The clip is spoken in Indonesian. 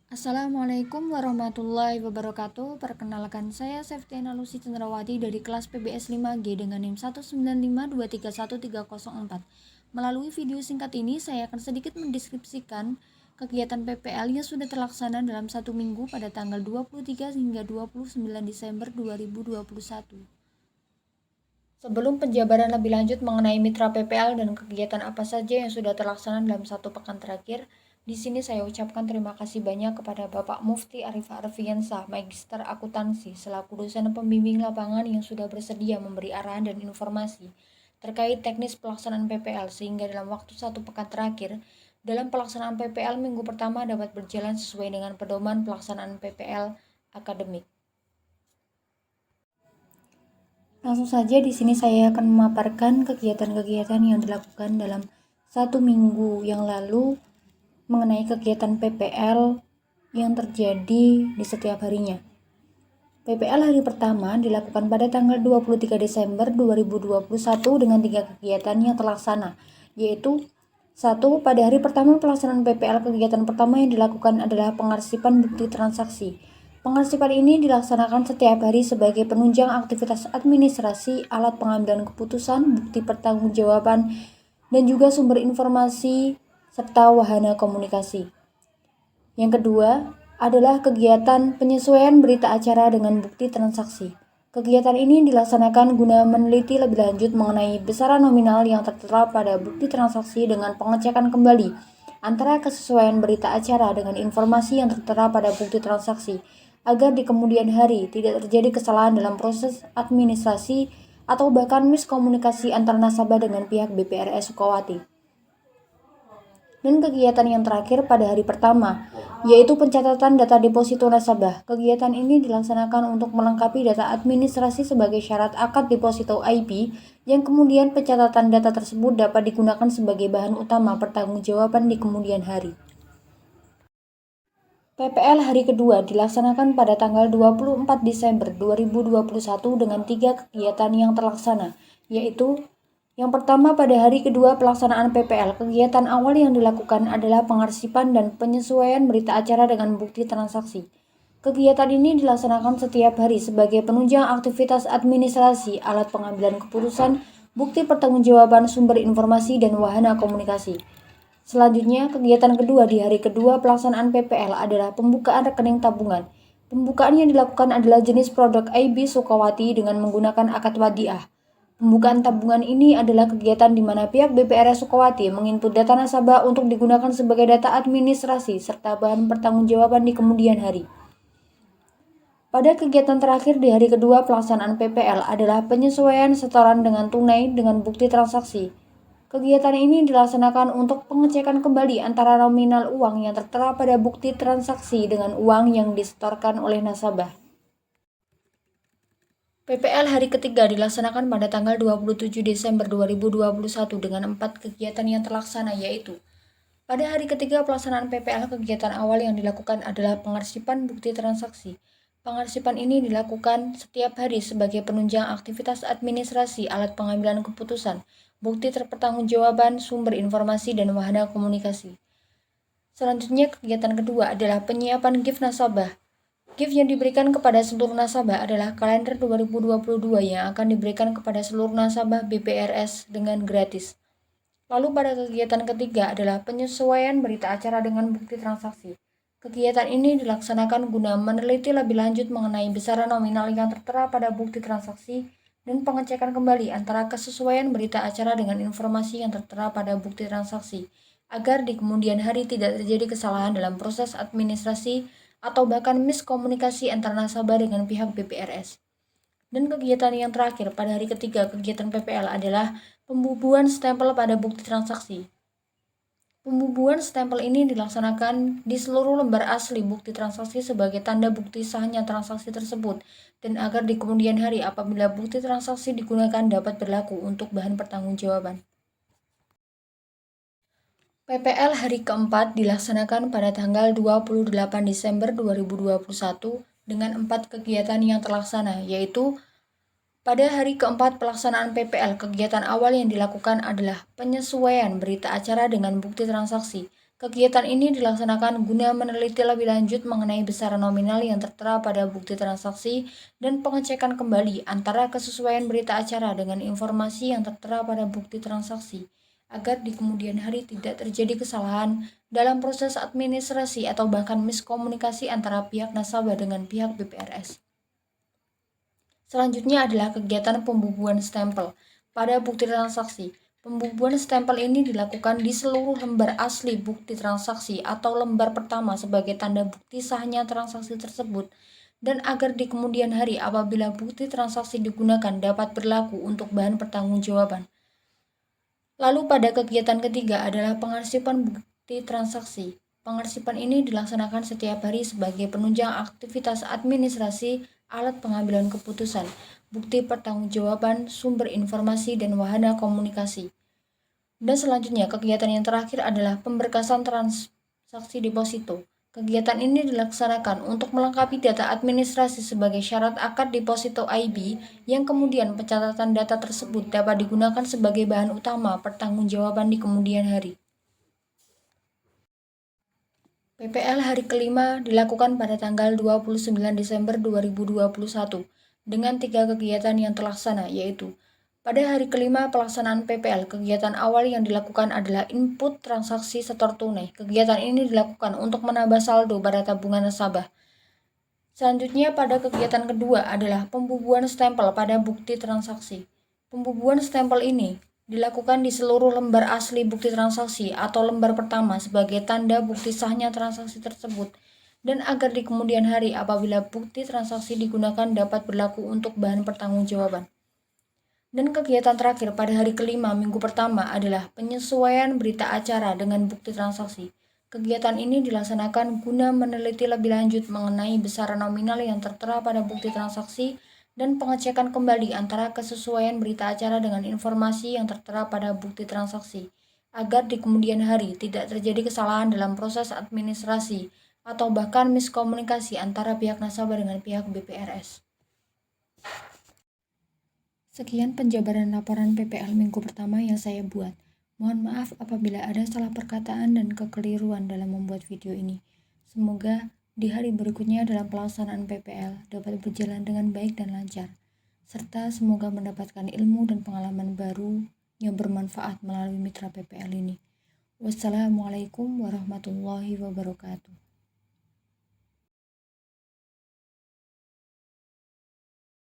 Assalamualaikum warahmatullahi wabarakatuh. Perkenalkan saya Septiana Lucy Cendrawati dari kelas PBS 5G dengan NIM 195231304. Melalui video singkat ini saya akan sedikit mendeskripsikan kegiatan PPL yang sudah terlaksana dalam 1 minggu pada tanggal 23 hingga 29 Desember 2021. Sebelum penjabaran lebih lanjut mengenai mitra PPL dan kegiatan apa saja yang sudah terlaksana dalam 1 pekan terakhir, di sini saya ucapkan terima kasih banyak kepada Bapak Mufti Arif Arfiansyah, Magister Akuntansi, selaku dosen pembimbing lapangan yang sudah bersedia memberi arahan dan informasi terkait teknis pelaksanaan PPL sehingga dalam waktu 1 pekan terakhir, dalam pelaksanaan PPL minggu pertama dapat berjalan sesuai dengan pedoman pelaksanaan PPL akademik. Langsung saja di sini saya akan memaparkan kegiatan-kegiatan yang dilakukan dalam 1 minggu yang lalu mengenai kegiatan PPL yang terjadi di setiap harinya. PPL hari pertama dilakukan pada tanggal 23 Desember 2021 dengan 3 kegiatan yang terlaksana, yaitu 1. Pada hari pertama pelaksanaan PPL, kegiatan pertama yang dilakukan adalah pengarsipan bukti transaksi. Pengarsipan ini dilaksanakan setiap hari sebagai penunjang aktivitas administrasi, alat pengambilan keputusan, bukti pertanggungjawaban, dan juga sumber informasi serta wahana komunikasi. Yang kedua adalah kegiatan penyesuaian berita acara dengan bukti transaksi. Kegiatan ini dilaksanakan guna meneliti lebih lanjut mengenai besaran nominal yang tertera pada bukti transaksi dengan pengecekan kembali antara kesesuaian berita acara dengan informasi yang tertera pada bukti transaksi, agar di kemudian hari tidak terjadi kesalahan dalam proses administrasi atau bahkan miskomunikasi antara nasabah dengan pihak BPRS Sukawati. Dan kegiatan yang terakhir pada hari pertama, yaitu pencatatan data deposito nasabah. Kegiatan ini dilaksanakan untuk melengkapi data administrasi sebagai syarat akad deposito IP, yang kemudian pencatatan data tersebut dapat digunakan sebagai bahan utama pertanggungjawaban di kemudian hari. PPL hari kedua dilaksanakan pada tanggal 24 Desember 2021 dengan 3 kegiatan yang terlaksana, yaitu yang pertama, pada hari kedua pelaksanaan PPL, kegiatan awal yang dilakukan adalah pengarsipan dan penyesuaian berita acara dengan bukti transaksi. Kegiatan ini dilaksanakan setiap hari sebagai penunjang aktivitas administrasi, alat pengambilan keputusan, bukti pertanggungjawaban, sumber informasi, dan wahana komunikasi. Selanjutnya, kegiatan kedua di hari kedua pelaksanaan PPL adalah pembukaan rekening tabungan. Pembukaan yang dilakukan adalah jenis produk IB Sukawati dengan menggunakan akad wadiah. Pembukaan tabungan ini adalah kegiatan di mana pihak BPRS Sukawati menginput data nasabah untuk digunakan sebagai data administrasi serta bahan pertanggungjawaban di kemudian hari. Pada kegiatan terakhir di hari kedua pelaksanaan PPL adalah penyesuaian setoran dengan tunai dengan bukti transaksi. Kegiatan ini dilaksanakan untuk pengecekan kembali antara nominal uang yang tertera pada bukti transaksi dengan uang yang disetorkan oleh nasabah. PPL hari ketiga dilaksanakan pada tanggal 27 Desember 2021 dengan 4 kegiatan yang terlaksana, yaitu pada hari ketiga pelaksanaan PPL, kegiatan awal yang dilakukan adalah pengarsipan bukti transaksi. Pengarsipan ini dilakukan setiap hari sebagai penunjang aktivitas administrasi, alat pengambilan keputusan, bukti pertanggungjawaban, sumber informasi, dan wahana komunikasi. Selanjutnya, kegiatan kedua adalah penyiapan gift nasabah. Gift yang diberikan kepada seluruh nasabah adalah kalender 2022 yang akan diberikan kepada seluruh nasabah BPRS dengan gratis. Lalu pada kegiatan ketiga adalah penyesuaian berita acara dengan bukti transaksi. Kegiatan ini dilaksanakan guna meneliti lebih lanjut mengenai besaran nominal yang tertera pada bukti transaksi dan pengecekan kembali antara kesesuaian berita acara dengan informasi yang tertera pada bukti transaksi, agar di kemudian hari tidak terjadi kesalahan dalam proses administrasi atau bahkan miskomunikasi antara nasabah dengan pihak BPRS. Dan kegiatan yang terakhir pada hari ketiga kegiatan PPL adalah pembubuhan stempel pada bukti transaksi. Pembubuhan stempel ini dilaksanakan di seluruh lembar asli bukti transaksi sebagai tanda bukti sahnya transaksi tersebut, dan agar di kemudian hari apabila bukti transaksi digunakan dapat berlaku untuk bahan pertanggungjawaban. PPL hari keempat dilaksanakan pada tanggal 28 Desember 2021 dengan 4 kegiatan yang terlaksana, yaitu pada hari keempat pelaksanaan PPL, kegiatan awal yang dilakukan adalah penyesuaian berita acara dengan bukti transaksi. Kegiatan ini dilaksanakan guna meneliti lebih lanjut mengenai besaran nominal yang tertera pada bukti transaksi dan pengecekan kembali antara kesesuaian berita acara dengan informasi yang tertera pada bukti transaksi, agar di kemudian hari tidak terjadi kesalahan dalam proses administrasi atau bahkan miskomunikasi antara pihak nasabah dengan pihak BPRS. Selanjutnya adalah kegiatan pembubuhan stempel pada bukti transaksi. Pembubuhan stempel ini dilakukan di seluruh lembar asli bukti transaksi atau lembar pertama sebagai tanda bukti sahnya transaksi tersebut, dan agar di kemudian hari apabila bukti transaksi digunakan dapat berlaku untuk bahan pertanggungjawaban. Lalu pada kegiatan ketiga adalah pengarsipan bukti transaksi. Pengarsipan ini dilaksanakan setiap hari sebagai penunjang aktivitas administrasi, alat pengambilan keputusan, bukti pertanggungjawaban, sumber informasi, dan wahana komunikasi. Dan selanjutnya, kegiatan yang terakhir adalah pemberkasan transaksi deposito. Kegiatan ini dilaksanakan untuk melengkapi data administrasi sebagai syarat akad deposito IB, yang kemudian pencatatan data tersebut dapat digunakan sebagai bahan utama pertanggungjawaban di kemudian hari. PPL hari kelima dilakukan pada tanggal 29 Desember 2021 dengan 3 kegiatan yang terlaksana, yaitu pada hari kelima pelaksanaan PPL, kegiatan awal yang dilakukan adalah input transaksi setor tunai. Kegiatan ini dilakukan untuk menambah saldo pada tabungan nasabah. Selanjutnya pada kegiatan kedua adalah pembubuhan stempel pada bukti transaksi. Pembubuhan stempel ini dilakukan di seluruh lembar asli bukti transaksi atau lembar pertama sebagai tanda bukti sahnya transaksi tersebut, dan agar di kemudian hari apabila bukti transaksi digunakan dapat berlaku untuk bahan pertanggungjawaban. Dan kegiatan terakhir pada hari kelima minggu pertama adalah penyesuaian berita acara dengan bukti transaksi. Kegiatan ini dilaksanakan guna meneliti lebih lanjut mengenai besaran nominal yang tertera pada bukti transaksi dan pengecekan kembali antara kesesuaian berita acara dengan informasi yang tertera pada bukti transaksi, agar di kemudian hari tidak terjadi kesalahan dalam proses administrasi atau bahkan miskomunikasi antara pihak nasabah dengan pihak BPRS. Sekian penjabaran laporan PPL minggu pertama yang saya buat. Mohon maaf apabila ada salah perkataan dan kekeliruan dalam membuat video ini. Semoga di hari berikutnya dalam pelaksanaan PPL dapat berjalan dengan baik dan lancar, serta semoga mendapatkan ilmu dan pengalaman baru yang bermanfaat melalui mitra PPL ini. Wassalamualaikum warahmatullahi wabarakatuh.